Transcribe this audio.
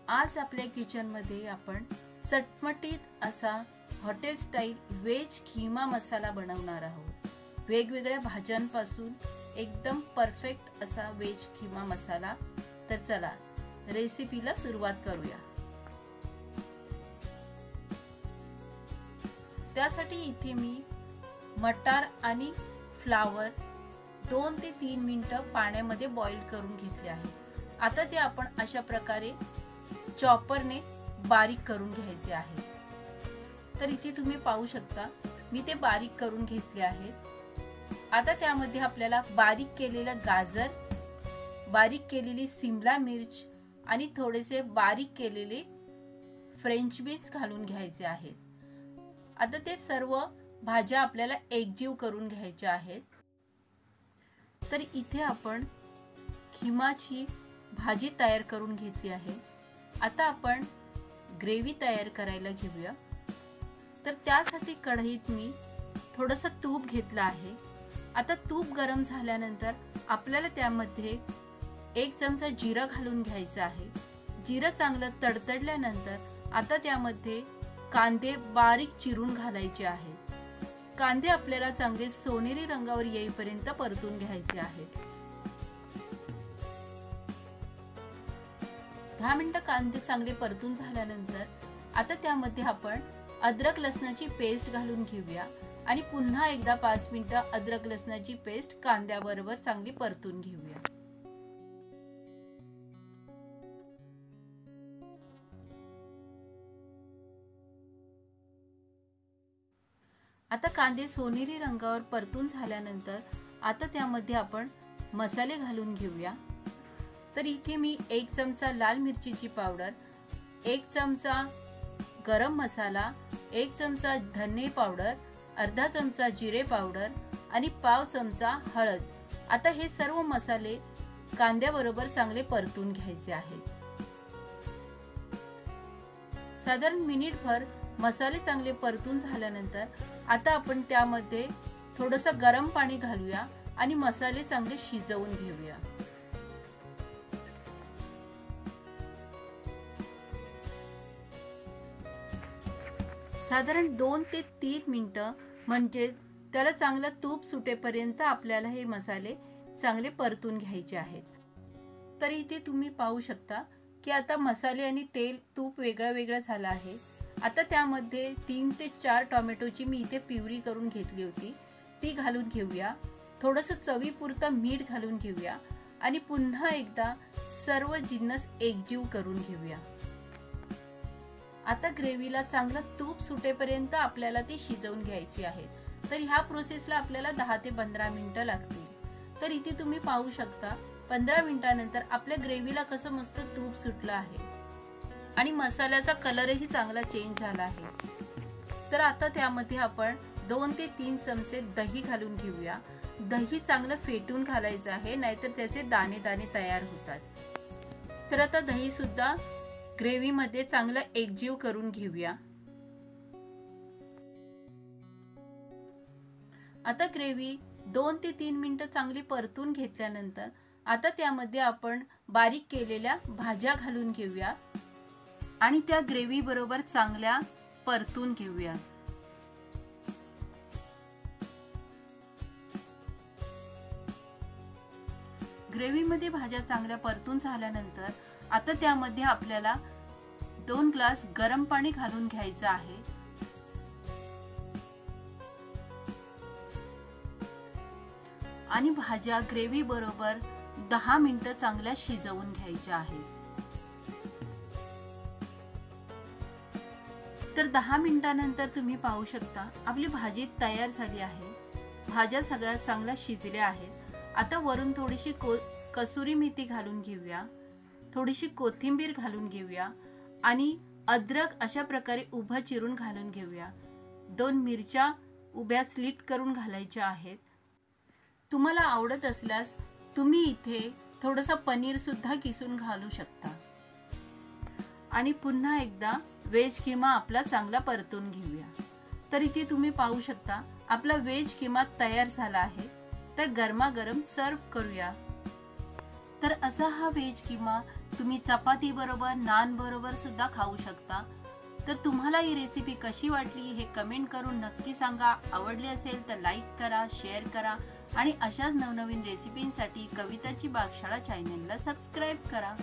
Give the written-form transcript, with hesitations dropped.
आज आपल्या किचनमध्ये आपण चटपटीत असा हॉटेल स्टाईल व्हेज खीमा मसाला बनवणार आहोत। वेगवेगळ्या भाज्यांपासून एकदम परफेक्ट असा व्हेज खीमा मसाला। तर चला रेसिपीला सुरुवात करूया। त्यासाठी इथे मी मटार आणि फ्लावर 2 ते 3 मिनिटं पाण्यामध्ये बॉईल करून घेतले आहे। आता ते आपण अशा प्रकारे चॉपरने बारीक करून घ्यायचे आहे। तर इथे तुम्ही पाहू शकता मी ते बारीक करून घेतले आहेत। आता त्यामध्ये आपल्याला बारीक केलेलं गाजर, बारीक केलेली शिमला मिर्च आणि थोडेसे बारीक केलेले फ्रेंच बीन्स घालून घ्यायचे आहेत। आता ते सर्व भाज्या आपल्याला एकजीव करून घ्यायच्या आहेत। तर इथे आपण खीमाची भाजी तयार करून घेतली आहे। आता आपण ग्रेव्ही तयार करायला घेऊया। तर त्यासाठी कढईत मी थोडंसं तूप घेतलं आहे। आता तूप गरम झाल्यानंतर आपल्याला त्यामध्ये 1 चमचा जिरं घालून घ्यायचं आहे। जिरं चांगलं तडतडल्यानंतर आता त्यामध्ये कांदे बारीक चिरून घालायचे आहेत। कांदे आपल्याला चांगले सोनेरी रंगावर येईपर्यंत परतून घ्यायचे आहेत। 10 मिनिटं कांदे चांगले परतून झाल्यानंतर आता त्यामध्ये आपण अद्रक लसणाची पेस्ट घालून घेऊया आणि पुन्हा एकदा 5 मिनिटं अद्रक लसणाची पेस्ट कांद्याबरोबर चांगली परतून घेऊया। आता कांदे सोनेरी रंगावर परतून झाल्यानंतर आता त्यामध्ये आपण मसाले घालून घेऊया। तर इथे मी 1 चमचा लाल मिरचीची पावडर, 1 चमचा गरम मसाला, 1 चमचा धने पावडर, अर्धा चमचा जिरे पावडर आणि पाव चमचा हळद। आता हे सर्व मसाले कांद्याबरोबर चांगले परतून घ्यायचे आहेत। साधारण मिनिटभर मसाले चांगले परतून झाल्यानंतर आता आपण त्यामध्ये थोडंसं गरम पाणी घालूया आणि मसाले चांगले शिजवून घेऊया। साधारण 2 ते 3 मिनिटं म्हणजेच त्याला चांगलं तूप सुटेपर्यंत आपल्याला हे मसाले चांगले परतून घ्यायचे आहेत। तर इथे तुम्ही पाहू शकता की आता मसाले आणि तेल तूप वेगळं वेगळं झालं आहे। आता त्यामध्ये 3 ते 4 टोमॅटोची मी इथे प्युरी करून घेतली होती, ती घालून घेऊया। थोडंसं चवीपुरतं मीठ घालून घेऊया आणि पुन्हा एकदा सर्व जिन्नस एकजीव करून घेऊया। आता ग्रेव्हीला चांगलं तूप सुटेपर्यंत आपल्याला ती शिजवून घ्यायची आहे। तर ह्या प्रोसेसला आपल्याला 10 ते 15 मिनिटं लागतील। तर इथे तुम्ही पाहू शकता 15 मिनिटांनंतर आपल्या ग्रेव्हीला कसं मस्त तूप सुटलं आहे आणि मसाल्याचा कलरही चांगला चेंज झाला आहे। तर आता त्यामध्ये आपण 2 ते 3 चमचे दही घालून घेऊया। दही चांगलं फेटून घालायचं आहे, नाहीतर त्याचे दाणे दाणे तयार होतात। तर आता दही सुद्धा ग्रेव्ही मध्ये चांगलं एकजीव करून घेऊया। आता ग्रेव्ही 2 ते 3 मिनिटं चांगली परतून घेतल्यानंतर आता त्यामध्ये आपण बारीक केलेल्या भाज्या घालून घेऊया आणि त्या ग्रेव्ही बरोबर चांगल्या परतून घेऊया। ग्रेव्ही मध्ये भाज्या चांगल्या परतून झाल्यानंतर आता त्यामध्ये आपल्याला 2 ग्लास गरम पाणी घालून घ्यायचं आहे आणि भाज्या ग्रेव्ही बरोबर 10 मिनिटं चांगल्या शिजवून घ्यायच्या आहेत। तर 10 मिनिटांनंतर तुम्ही पाहू शकता आपली भाजी तयार झाली आहे। भाज्या सगळ्या चांगल्या शिजल्या आहेत। आता वरून थोडीशी कसुरी मेथी घालून घेऊया, थोडीशी कोथिंबीर घालून घेऊया आणि अद्रक अशा प्रकारे उभा चिरून घालून घेऊया। 2 मिरच्या उभ्या स्लिट करून घालायच्या आहेत। तुम्हाला आवडत असल्यास तुम्ही इथे थोडंसं पनीर सुद्धा किसून घालू शकता आणि पुन्हा एकदा व्हेज खीमा आपला चांगला परतून घेऊया। तर इथे तुम्ही पाहू शकता आपला व्हेज खीमा तयार झाला आहे। तर गरमागरम सर्व करूया। तर असा हा व्हेज खीमा तुम्ही चपाती बरोबर, नान बरोबर सुद्धा खाऊ शकता। तर तुम्हाला ही रेसिपी कशी वाटली हे कमेंट करून नक्की सांगा। आवडली असेल तर लाईक करा, शेअर करा आणि अशाच नवनवीन रेसिपींसाठी कविताची बागशाळा चॅनलला सबस्क्राईब करा।